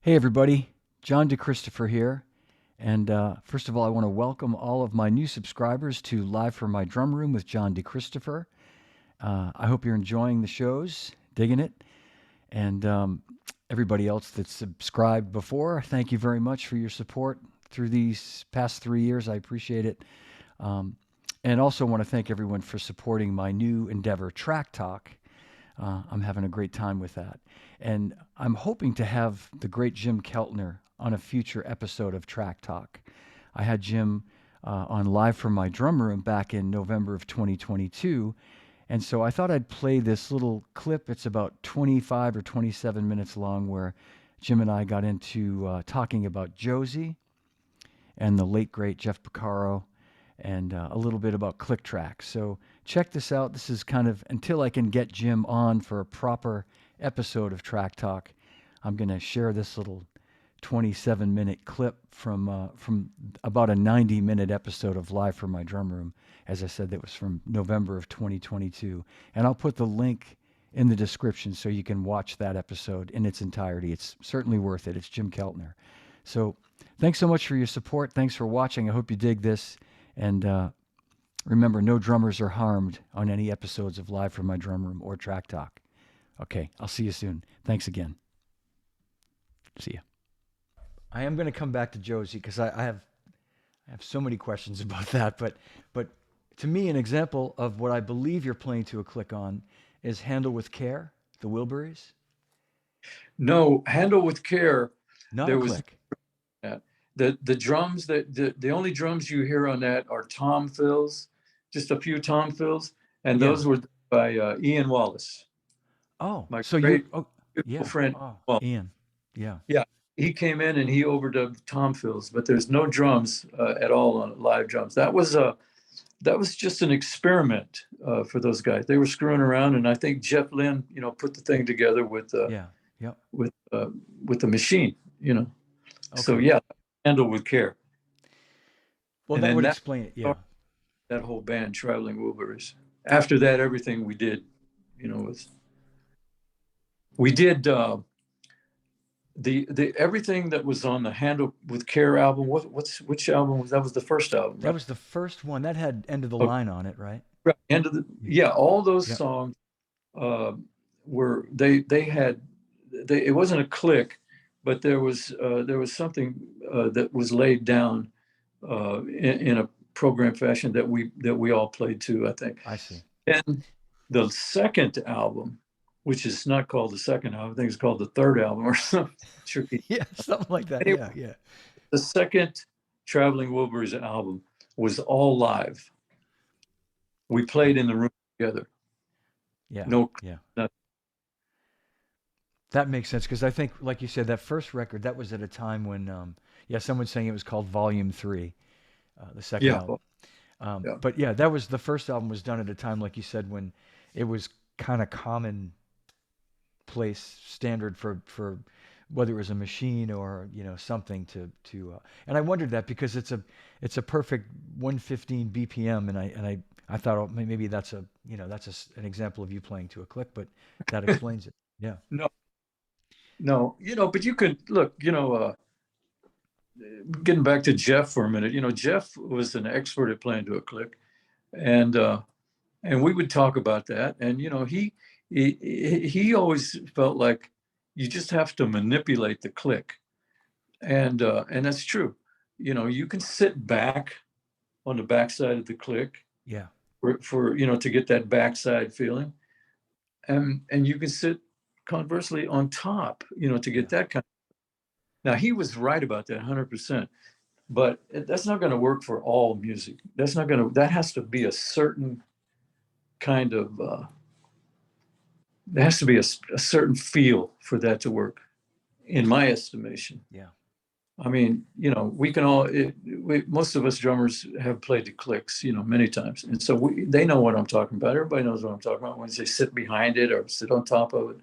Hey everybody, John DeChristopher here. And first of all, I want to welcome all of my new subscribers to Live from My Drum Room with John DeChristopher. I hope you're enjoying the shows, digging it. And everybody else that's subscribed before, thank you very much for your support through these past 3 years. I appreciate it. And also want to thank everyone for supporting my new endeavor, Track Talk. I'm having a great time with that. And I'm hoping to have the great Jim Keltner on a future episode of Track Talk. I had Jim on Live from My Drum Room back in November of 2022. And so I thought I'd play this little clip. It's about 25 or 27 minutes long, where Jim and I got into talking about Josie and the late, great Jeff Porcaro, and a little bit about click tracks. So check this out. This is kind of until I can get Jim on for a proper episode of Track Talk. I'm going to share this little 27-minute clip from about a 90-minute episode of Live from My Drum Room. As I said, that was from November of 2022. And I'll put the link in the description so you can watch that episode in its entirety. It's certainly worth it. It's Jim Keltner. So thanks so much for your support. Thanks for watching. I hope you dig this. And remember, no drummers are harmed on any episodes of Live from My Drum Room or Track Talk. Okay, I'll see you soon. Thanks again. See ya. I am going to come back to Josie because I have so many questions about that. But to me, an example of what I believe you're playing to a click on is Handle with Care, the Wilburys. No, Handle with Care. Not a click. The drums the only drums you hear on that are tom fills, just a few tom fills, and those were by Ian Wallace. Oh, my so great friend. Oh, well, Ian. Yeah. He came in and he overdubbed tom fills, but there's no drums at all on live drums. That was just an experiment for those guys. They were screwing around, and I think Jeff Lynne, put the thing together with with the machine, Okay. So Handle with Care. Well, and that would explain it. Yeah. That whole band, Traveling Wilburys. After that, everything we did, we did the everything that was on the Handle with Care album. Which album was that? Was the first album? Right? That was the first one. That had End of the Line on it, right? Right. All those songs were they had. It wasn't a click, but there was something that was laid down in a program fashion that we all played to, I think. I see. And the second album, which is not called the second album, I think it's called the third album or something tricky. Yeah, something like that. Anyway, yeah. The second Traveling Wilburys album was all live. We played in the room together. Yeah. Nothing. That makes sense, because I think, like you said, that first record, that was at a time when, someone's saying it was called Volume 3, the second album. But that was the first album was done at a time, like you said, when it was kind of commonplace standard for whether it was a machine or something to and I wondered that because it's a perfect 115 BPM, and I thought, oh, maybe that's an example of you playing to a click, but that explains it. Yeah. No, but you could look, getting back to Jeff for a minute, Jeff was an expert at playing to a click, and we would talk about that. And, he always felt like you just have to manipulate the click. And that's true. You can sit back on the backside of the click. Yeah. For to get that backside feeling. And you can sit conversely on top, to get that kind of. Now, he was right about that 100%, but that's not going to work for all music. That has to be a certain kind of, there has to be a certain feel for that to work, in my estimation. Yeah. I mean, we can all, most of us drummers have played the clicks, many times. And so they know what I'm talking about. Everybody knows what I'm talking about when they sit behind it or sit on top of it.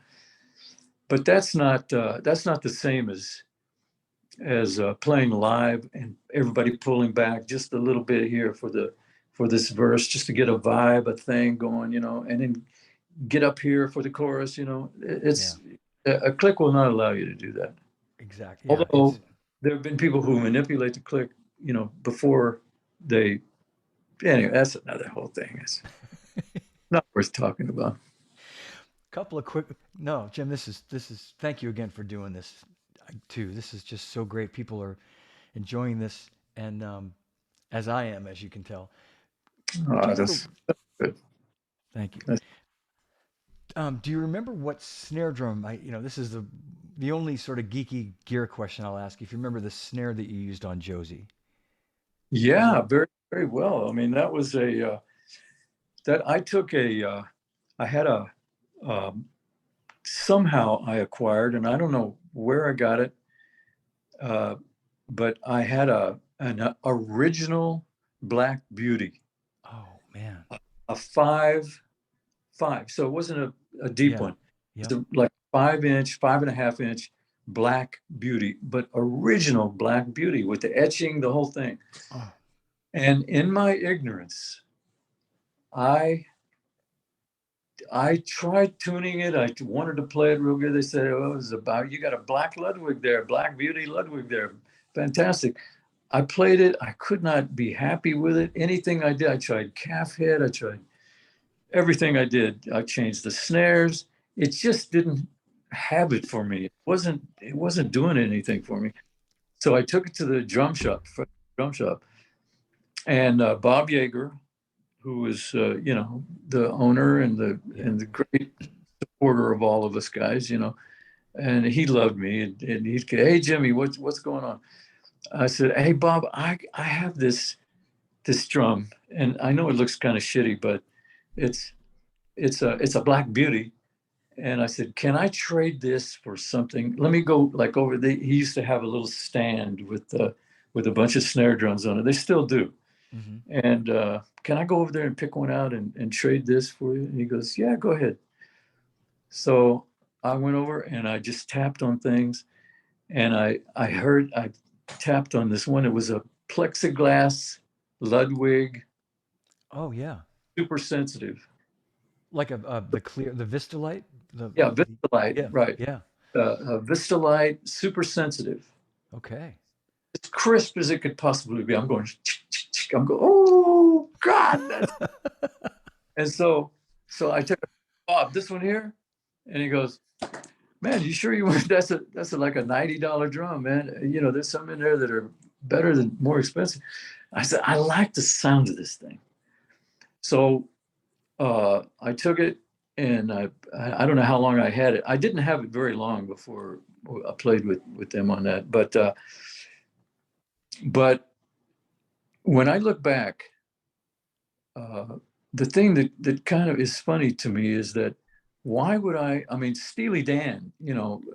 But that's not the same as playing live and everybody pulling back just a little bit here for this verse, just to get a vibe, a thing going, and then get up here for the chorus. It's a click will not allow you to do that. exactly. Yeah, Although there have been people who manipulate the click, before they. Anyway, that's another whole thing. It's not worth talking about. couple of quick. No, Jim, this is. Thank you again for doing this too. This is just so great. People are enjoying this, and as I am, as you can tell. Do you remember? That's good. Thank you. That's, Do you remember what snare drum? This is the only sort of geeky gear question I'll ask. If you remember the snare that you used on Josie. yeah, very, very well. I mean, that was that I took I had um, somehow I acquired, and I don't know where I got it, uh, but I had an original Black Beauty, Oh man. a 5.5. So it wasn't a deep Yeah. one. It Yep. was like 5 inch, 5.5 inch Black Beauty, but original Black Beauty with the etching, the whole thing. Oh. And in my ignorance, I I tried tuning it. I wanted to play it real good. They said, "Oh, it was about you got a Black Ludwig there, Black Beauty Ludwig there, fantastic." I played it. I could not be happy with it. Anything I did, I tried calf head. I tried everything I did. I changed the snares. It just didn't have it for me. It wasn't doing anything for me. So I took it to the drum shop, and Bob Yeager, who was the owner and the Yeah. and the great supporter of all of us guys, and he loved me, and he'd say, "Hey Jimmy, what's going on?" I said, "Hey Bob, I have this drum, and I know it looks kind of shitty, but it's it's a Black Beauty." And I said, "Can I trade this for something? Let me go like over the." He used to have a little stand with a bunch of snare drums on it. They still do. Hmm. And can I go over there and pick one out and trade this for you? And he goes, "Yeah, go ahead." So I went over and I just tapped on things, and I tapped on this one. It was a plexiglass Ludwig, Oh yeah. super sensitive. Like the Vista light. Yeah, Vistalite, Yeah. right? Yeah. Vistalite, super sensitive, Okay. as crisp as it could possibly be. I'm going, I'm going, oh God, that's. And so I took Bob this one here, and he goes, "Man, you sure you want that's like a $90 drum, man? There's some in there that are better than more expensive." I said, "I like the sound of this thing." So I took it, and I don't know how long I had it. I didn't have it very long before I played with them on that, but when I look back, uh, the thing that kind of is funny to me is that why would I mean, Steely Dan,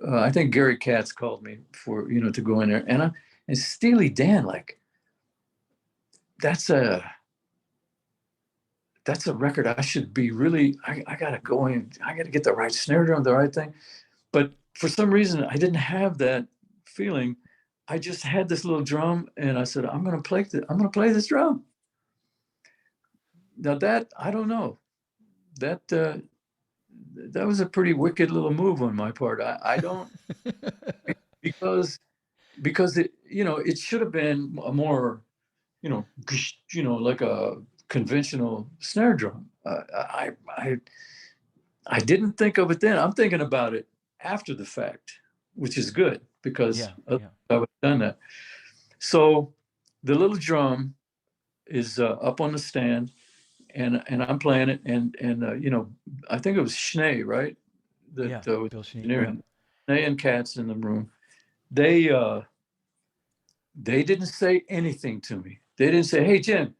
I think Gary Katz called me for, to go in there, and Steely Dan, like, that's a, that's a record I should be really, I got to go in, I got to get the right snare drum, the right thing. But for some reason, I didn't have that feeling. I just had this little drum, and I said, I'm going to play this drum. Now that, I don't know, that, that was a pretty wicked little move on my part. I don't, because it should have been a more, like a conventional snare drum. I didn't think of it then. I'm thinking about it after the fact, which is good because Yeah. otherwise Yeah. I would have done that. So the little drum is up on the stand, and I'm playing it, and I think it was Schnee, right? Yeah. That was Bill Schnee. Yeah. engineering. Schnee and Katz in the room. They didn't say anything to me. They didn't say, "Hey Jim,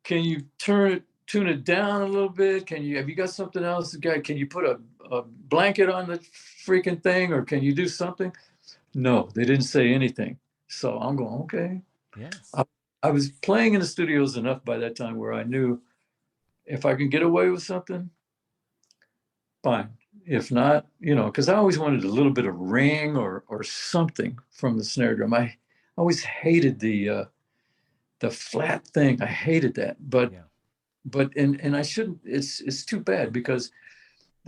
can you tune it down a little bit? Have you got something else? Guy, can you put a blanket on the freaking thing, or can you do something?" No, they didn't say anything. So I'm going, okay. Yeah. I, I was playing in the studios enough by that time where I knew if I can get away with something, fine. If not, because I always wanted a little bit of ring or something from the snare drum. I always hated the flat thing. I hated that. But Yeah. but and I shouldn't. It's too bad because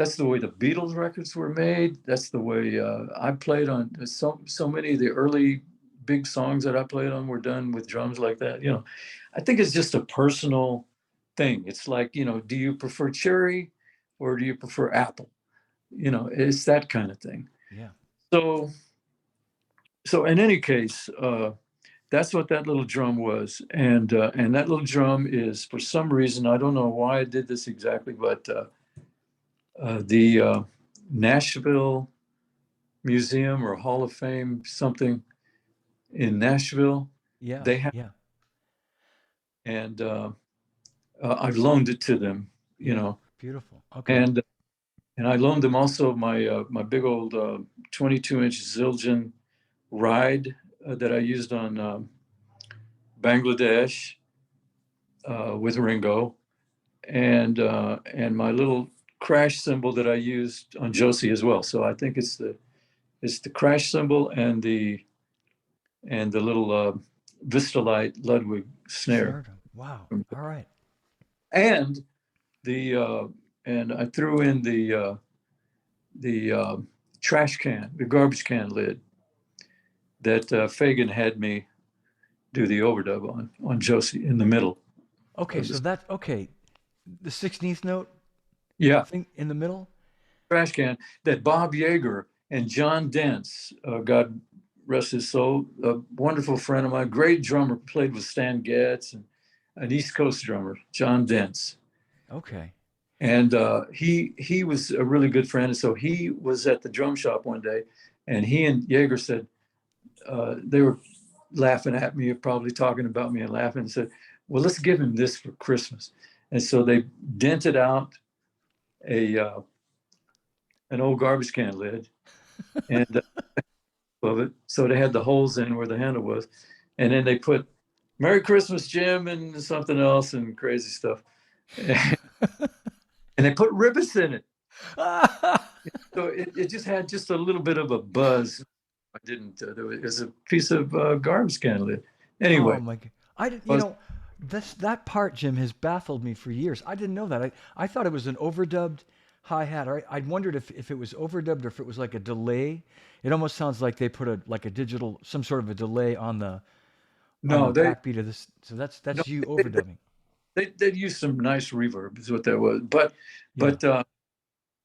that's the way the Beatles records were made. That's the way I played on so many of the early big songs that I played on were done with drums like that. I think it's just a personal thing. It's like, do you prefer cherry or do you prefer apple? It's that kind of thing. Yeah. So, so in any case, that's what that little drum was, and that little drum is, for some reason, I don't know why I did this exactly, but the Nashville Museum or Hall of Fame, something in Nashville, Yeah. they have, Yeah. and I've loaned it to them, Yeah. Beautiful. Okay. and I loaned them also my big old 22-inch Zildjian ride that I used on Bangladesh with Ringo, and my little crash cymbal that I used on Josie as well. So I think it's the crash cymbal and the little Vistalite Ludwig snare, Snare drum. Wow. All right. and the and I threw in the trash can, the garbage can lid that Fagan had me do the overdub on Josie in the middle Okay. of So this. that's okay. The 16th note Yeah, thing in the middle. trash can that Bob Yeager and John Dents, God rest his soul, a wonderful friend of mine, great drummer, played with Stan Getz, and an East Coast drummer, John Dents. Okay. And he was a really good friend. And so he was at the drum shop one day, and he and Yeager said, they were laughing at me, probably talking about me and laughing, and said, well, let's give him this for Christmas. And so they dented out a an old garbage can lid and of it. So they had the holes in where the handle was. And then they put Merry Christmas, Jim, and something else and crazy stuff. And they put rivets in it. So it just had just a little bit of a buzz. I didn't, there was a piece of garbage can lid. Oh Anyway, my God. I didn't, buzz, that part, Jim, has baffled me for years. I didn't know that. I thought it was an overdubbed hi-hat. I wondered if it was overdubbed or if it was like a delay. It almost sounds like they put a digital, some sort of a delay on the no, backbeat of this. So no, that's you they, overdubbing. they'd use some nice reverb is what that was. Yeah.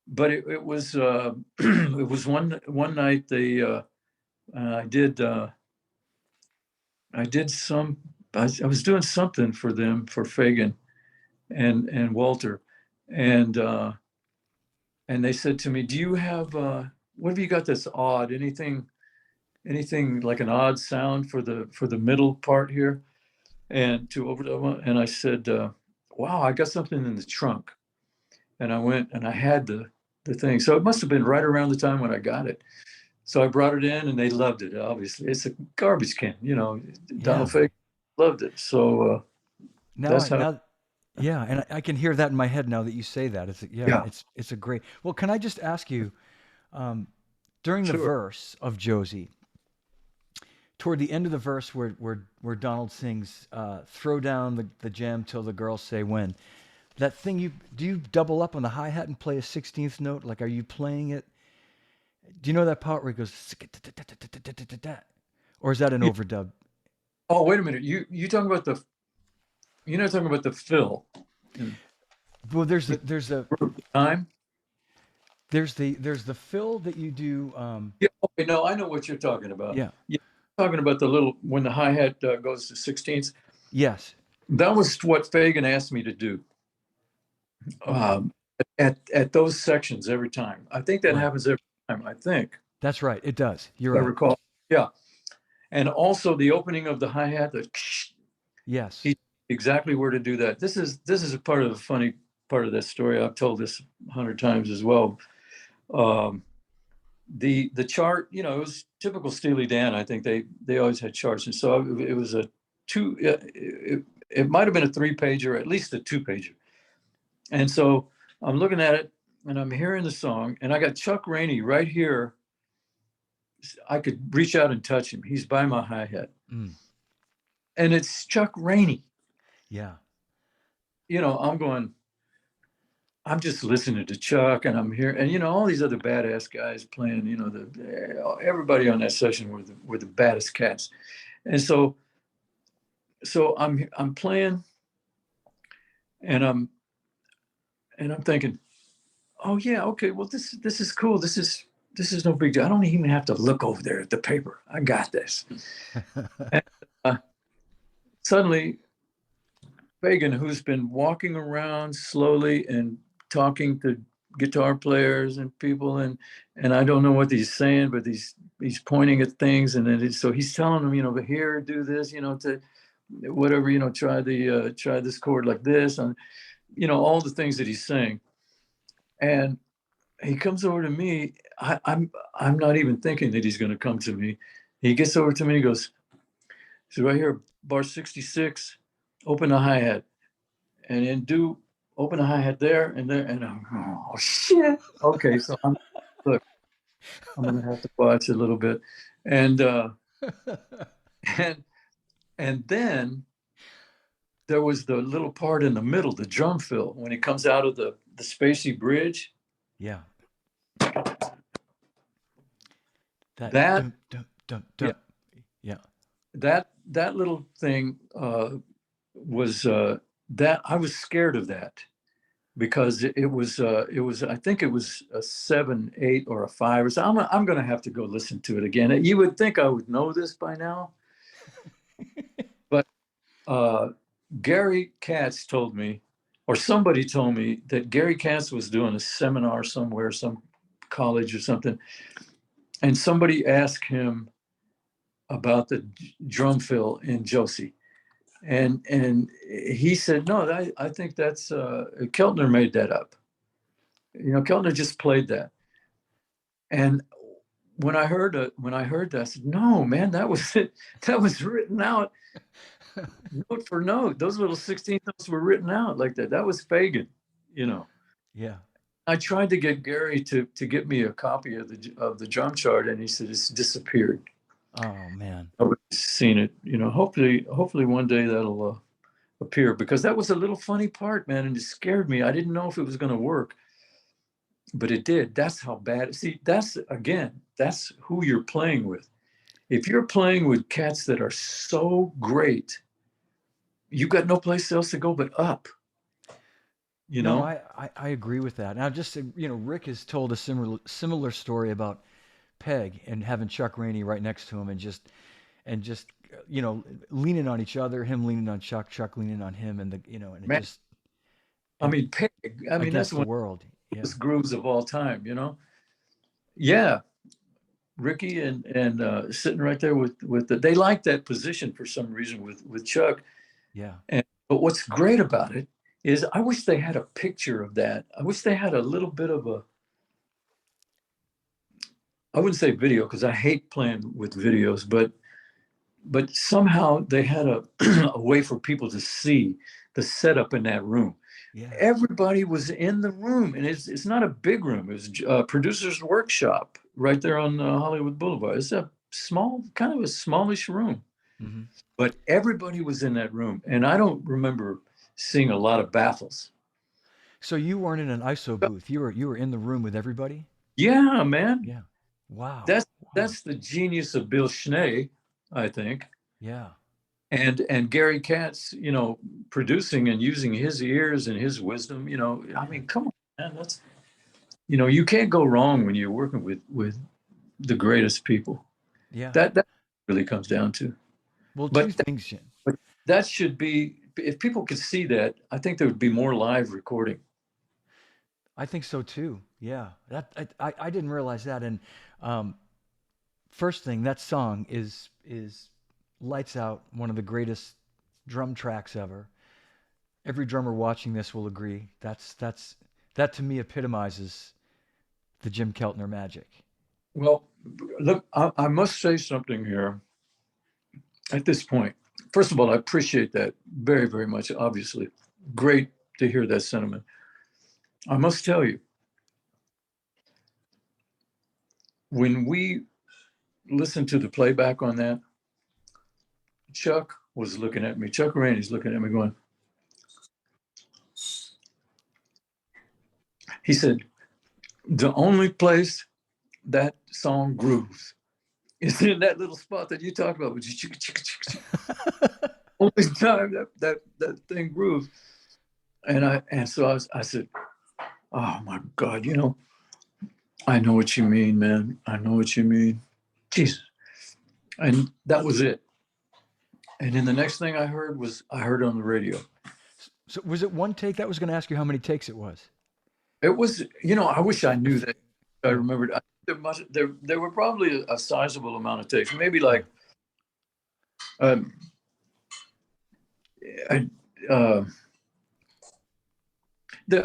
But, it was, it was one night I did, I did some, I was doing something for them, for Fagan and Walter, and they said to me, "Do you have what have you got that's odd? Anything like an odd sound for the middle part here and to overdub on?" And I said, "Wow, I got something in the trunk." And I went and I had the thing. So it must have been right around the time when I got it. So I brought it in and they loved it. Obviously, it's a garbage can. Donald Yeah. Fagan loved it. So Now that's I how. now yeah, and I can hear that in my head now that you say that. Yeah, It's a great. Well, can I just ask you, um, during the sure. verse of Josie, toward the end of the verse where Donald sings, "Throw down the jam till the girls say when." That thing, do you double up on the hi hat and play a 16th note? Like, are you playing it? Do you know that part where it goes, or is that an Yeah. overdub? Oh, wait a minute. You're not talking about the fill in Well, time. there's the fill that you do. Yeah. Okay. No, I know what you're talking about. Yeah. Yeah. Talking about the little when the hi hat goes to 16ths. Yes. That was what Fagan asked me to do Okay. um, at those sections every time. I think that Right. happens every time. I think, That's right. It does. You're if I right. recall. Yeah. And also the opening of the hi hat. Yes. He exactly where to do that. This is a part of the funny part of that story. I've told this 100 times as well. Um, the chart, it was typical Steely Dan. I think they always had charts, and so it was a two. It might have been a 3-pager, at least a 2-pager. And so I'm looking at it, and I'm hearing the song, and I got Chuck Rainey right here. I could reach out and touch him. He's by my hi hat, Mm. and it's Chuck Rainey. Yeah. I'm going. I'm just listening to Chuck, and I'm here, and all these other badass guys playing. Everybody on that session were the baddest cats, and so I'm playing, and I'm thinking, oh yeah, okay, well this is cool. This is no big deal. I don't even have to look over there at the paper. I got this. And, suddenly, Fagan, who's been walking around slowly and talking to guitar players and people, and I don't know what he's saying, but he's pointing at things, and then so he's telling them, but here, do this, to whatever, try this chord like this, and all the things that he's saying. And he comes over to me. I'm not even thinking that he's going to come to me. He gets over to me. He goes, "So right here, bar 66, open the hi hat, and then open the hi hat there and there." And I'm, oh shit. Okay, so look, I'm going to have to watch a little bit, and and and then there was the little part in the middle, the drum fill, when he comes out of the spacey bridge. Yeah. That dum, dum, dum, yeah, dum. Yeah. that little thing was that I was scared of that because it was I think it was a 7/8 or a 5 or so. I'm going to have to go listen to it again. You would think I would know this by now, but Gary Katz told me, or somebody told me, that Gary Katz was doing a seminar somewhere, some college or something, and somebody asked him about the drum fill in Josie. And he said, no, I think that's Keltner made that up. Keltner just played that. And when I heard that, I said, no, man, that was it. That was written out note for note. Those little 16 notes were written out like that. That was Fagan. Yeah. I tried to get Gary to get me a copy of the drum chart, and he said it's disappeared. Oh man. I've seen it. Hopefully one day that'll appear, because that was a little funny part, man, and it scared me. I didn't know if it was going to work, but it did. That's how bad. See, that's who you're playing with. If you're playing with cats that are so great, you've got no place else to go but up. No, I agree with that. Now, just Rick has told a similar story about Peg and having Chuck Rainey right next to him, and just leaning on each other, him leaning on Chuck, Chuck leaning on him, and and it Man, just I and mean, Peg. I mean, that's against the one of world. the Yeah. best grooves of all time. Yeah, Ricky and sitting right there with they like that position for some reason with Chuck. Yeah. But what's great about it is I wish they had a picture of that. I wish they had a little bit of I wouldn't say video because I hate playing with videos, but somehow they had a way for people to see the setup in that room. Yeah. Everybody was in the room, and it's not a big room. It was a producer's workshop right there on Hollywood Boulevard. It's a kind of a smallish room, Hmm. but everybody was in that room, and I don't remember seeing a lot of baffles. So you weren't in an ISO booth. You were in the room with everybody. Yeah, man, Yeah. Wow. that's the genius of Bill Schnee, I think, Yeah. and Gary Katz, producing and using his ears and his wisdom. I mean, come on, man, you can't go wrong when you're working with the greatest people. Yeah. That really comes down to. Well, two But things, Jim. that should be, if people could see that, I think there would be more live recording. I think so too. Yeah. I didn't realize that. And um, first thing, that song is lights out, one of the greatest drum tracks ever. Every drummer watching this will agree. That to me epitomizes the Jim Keltner magic. Well, look, I must say something here at this point. First of all, I appreciate that very, very much. Obviously, great to hear that sentiment. I must tell you, when we listened to the playback on that, Chuck was looking at me. Chuck Rainey's looking at me, going, He said, the only place that song grooves is in that little spot that you talked about, which is only time that thing grooves. And so I said, oh my God, I know what you mean, man. I know what you mean. Jesus. And that was it. And then the next thing I heard it on the radio. So was it one take? That was going to ask you how many takes it was. It was, I wish I knew that. I Yeah. remembered. There were probably a sizable amount of takes, maybe like, I, uh,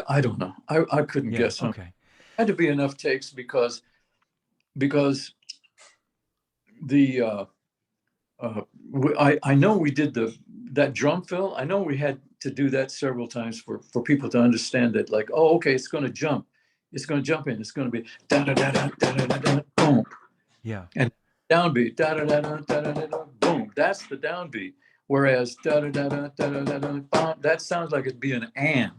I don't know. I couldn't guess. Okay. It had to be enough takes because the I know we did that drum fill. I know we had to do that several times for people to understand that, like, oh, okay, it's going to jump in. It's going to be da da da da da da da boom. Yeah. And downbeat da da da da da da da boom. That's the downbeat. Whereas da da da da da da da that sounds like it'd be an and.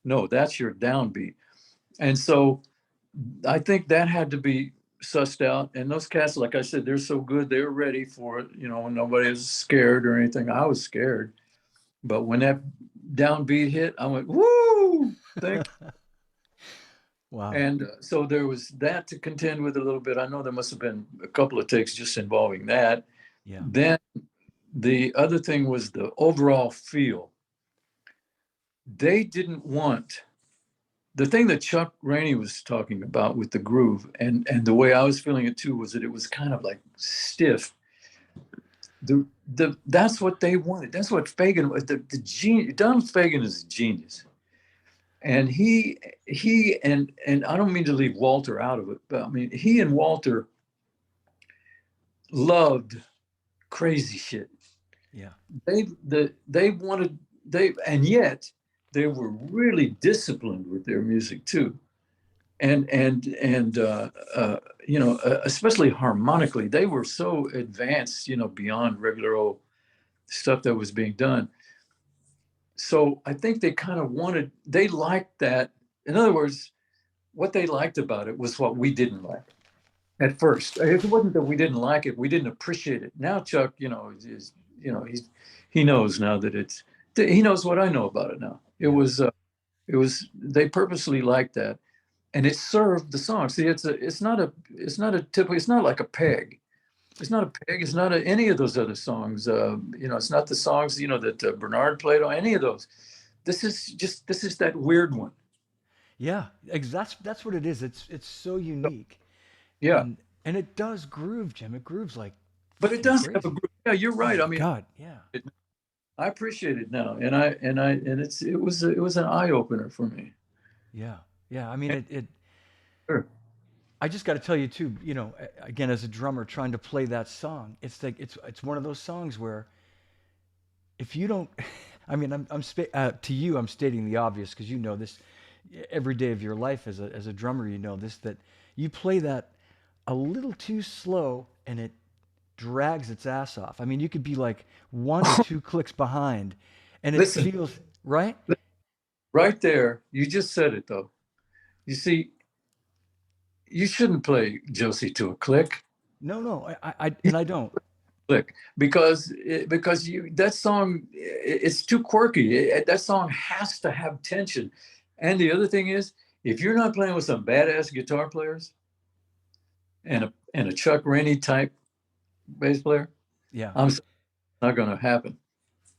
No, that's your downbeat. And so I think that had to be sussed out. And those cats, like I said, they're so good. They were ready for it. When nobody was scared or anything. I was scared. But when that downbeat hit, I went, woo! Thank you. Wow. And so there was that to contend with a little bit. I know there must have been a couple of takes just involving that. Yeah. Then the other thing was the overall feel. They didn't want the thing that Chuck Rainey was talking about with the groove, and the way I was feeling it too, was that it was kind of like stiff. That's what they wanted. That's what Fagen was. The genius. Donald Fagen is a genius, and he and I don't mean to leave Walter out of it, but I mean he and Walter loved crazy shit. Yeah. They wanted and yet they were really disciplined with their music too. And especially harmonically, they were so advanced, beyond regular old stuff that was being done. So I think they kind of they liked that. In other words, what they liked about it was what we didn't like at first. It wasn't that we didn't like it, we didn't appreciate it. Now Chuck, he knows now that he knows what I know about it now. It was they purposely liked that. And it served the song. See, it's not like a peg. It's not a peg. It's not any of those other songs. It's not the songs, that Bernard played on any of those. This is that weird one. Yeah, that's what it is. It's so unique. Yeah. And it does groove, Jim. It grooves like. But it does crazy. have a groove. Yeah, you're right. Oh, I mean, God, yeah. I appreciate it now, and it was an eye opener for me. Yeah, yeah. I mean, it. Sure. I just got to tell you too. Again, as a drummer trying to play that song, it's like it's one of those songs where if you don't, I mean, to you, I'm stating the obvious because you know this every day of your life as a drummer. You know this, that you play that a little too slow and it drags its ass off. I mean, you could be like one or two clicks behind, and it feels right. Right there, you just said it though. You see, you shouldn't play Josie to a click. No, I don't. Click because that song, it's too quirky. That song has to have tension. And the other thing is, if you're not playing with some badass guitar players and a Chuck Rainey type bass player, Yeah. it's not going to happen.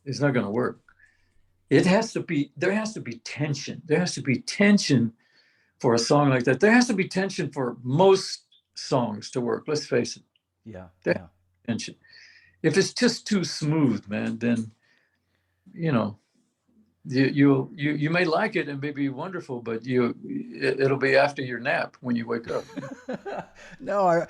It's not going to work. There has to be tension. There has to be tension for a song like that. There has to be tension for most songs to work. Let's face it. Yeah. Tension. If it's just too smooth, man, then you may like it and may be wonderful, but it'll be after your nap when you wake up. No, I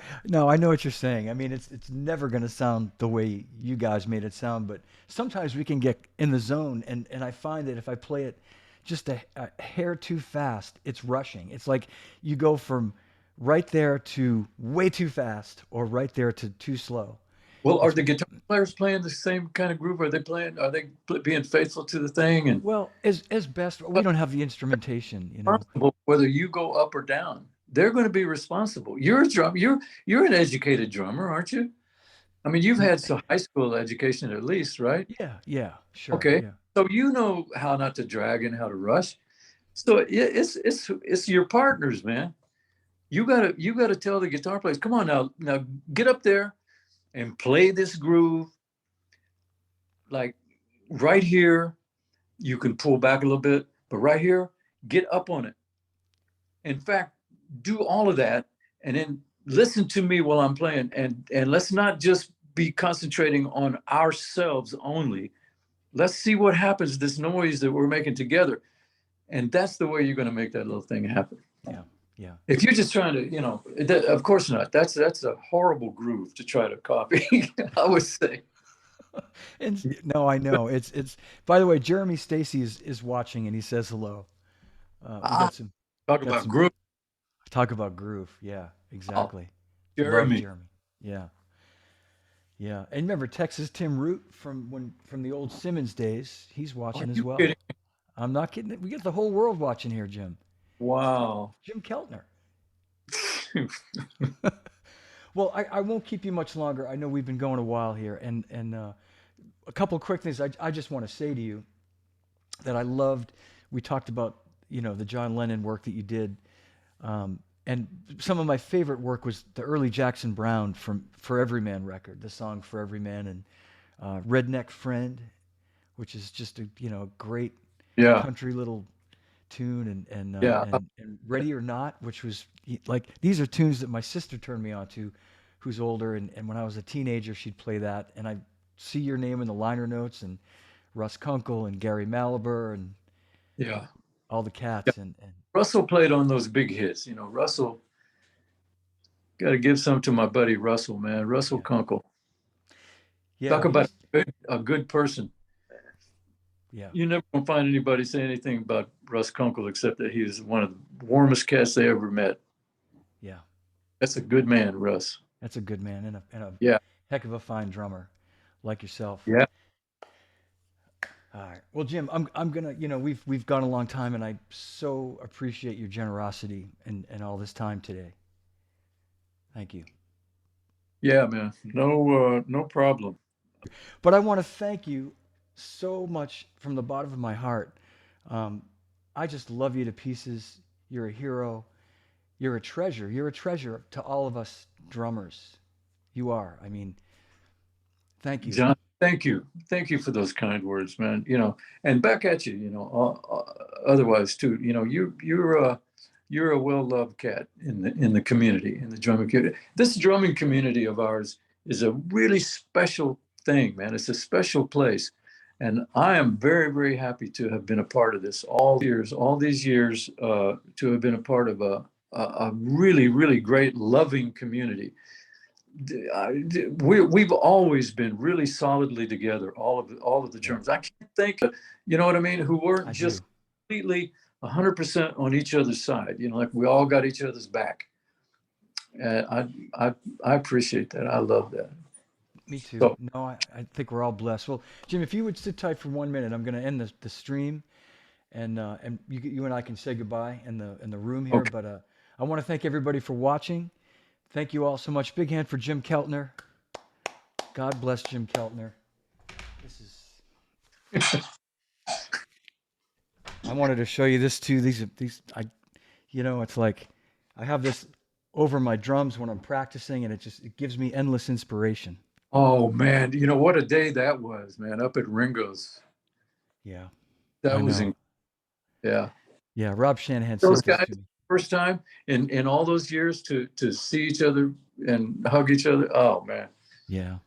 know what you're saying. I mean, it's never going to sound the way you guys made it sound, but sometimes we can get in the zone, and I find that if I play it just a hair too fast, it's rushing. It's like you go from right there to way too fast or right there to too slow. Well, are the guitar players playing the same kind of groove? Are they playing? Are they being faithful to the thing? And Well, as best, we don't have the instrumentation, you know. responsible whether you go up or down. They're going to be responsible. You're a drum. You're an educated drummer, aren't you? I mean, you've had some high school education at least, right? Yeah, yeah, sure, Okay, yeah. so you know how not to drag and how to rush. So it's your partners, man. You gotta tell the guitar players, come on now get up there and play this groove like right here. You can pull back a little bit, but right here, get up on it. In fact, do all of that and then listen to me while I'm playing. And let's not just be concentrating on ourselves only. Let's see what happens, this noise that we're making together. And that's the way you're going to make that little thing happen. Yeah, yeah. If you're just trying to, of course not. That's a horrible groove to try to copy, I would say. And no, I know. It's by the way, Jeremy Stacy is watching and he says hello. We Ah, talk got about some groove. talk about groove. Yeah, Oh, exactly. Love Jeremy. Jeremy. Yeah. Yeah. And remember Texas Tim Root from the old Simmons days, he's Are watching as you well. kidding? I'm not kidding. We got the whole world watching here, Jim. Wow. Jim Keltner. Well, I won't keep you much longer. I know we've been going a while here, and a couple of quick things I just want to say to you that I loved. We talked about the John Lennon work that you did, and some of my favorite work was the early Jackson Browne from For Every Man record, the song For Every Man, and Redneck Friend, which is just a great Yeah. country little tune, Yeah. and Ready or Not, which was like these are tunes that my sister turned me on to, who's older, and when I was a teenager, she'd play that, and I see your name in the liner notes, and Russ Kunkel and Gary Malaber and Yeah. all the Yeah. cats, and Russell played on those big hits. Russell, got to give some to my buddy Russell, man. Russell yeah, Kunkel. yeah, Talk about he's a good person. yeah, You never gonna find anybody say anything about Russ Kunkel except that he was one of the warmest cats they ever met. yeah. That's a good man, Russ. That's a good man and a Yeah. heck of a fine drummer, like yourself. Yeah. All right. Well, Jim, I'm gonna, we've gone a long time, and I so appreciate your generosity and all this time today. Thank you. Yeah, man. No problem. But I want to thank you so much from the bottom of my heart. Um, I just love you to pieces. You're a hero. You're a treasure. You're a treasure to all of us drummers. You are. I mean, thank you. John, thank you. Thank you for those kind words, man. And back at you, otherwise too, you're a well-loved cat in the community, in the drumming community. This drumming community of ours is a really special thing, man. It's a special place. And I am very, very happy to have been a part of this all these years, to have been a part of a really, really great, loving community. We've always been really solidly together, all of the Yeah, terms. I can't think of, you know what I mean, who weren't I just do. completely 100% on each other's side. Like we all got each other's back. I appreciate that. I love that. Me too. So No, I think we're all blessed. Well, Jim, if you would sit tight for 1 minute, I'm going to end the stream, and you and I can say goodbye in the room here. okay, But I want to thank everybody for watching. Thank you all so much. Big hand for Jim Keltner. God bless Jim Keltner. This is. I wanted to show you this too. It's like I have this over my drums when I'm practicing, and it gives me endless inspiration. oh man, what a day that was, man, up at Ringo's. Yeah, I That was know. yeah. Yeah, Rob Shanahan Those sent this guys, to me. first time in all those years to see each other and hug each other. Oh man. Yeah.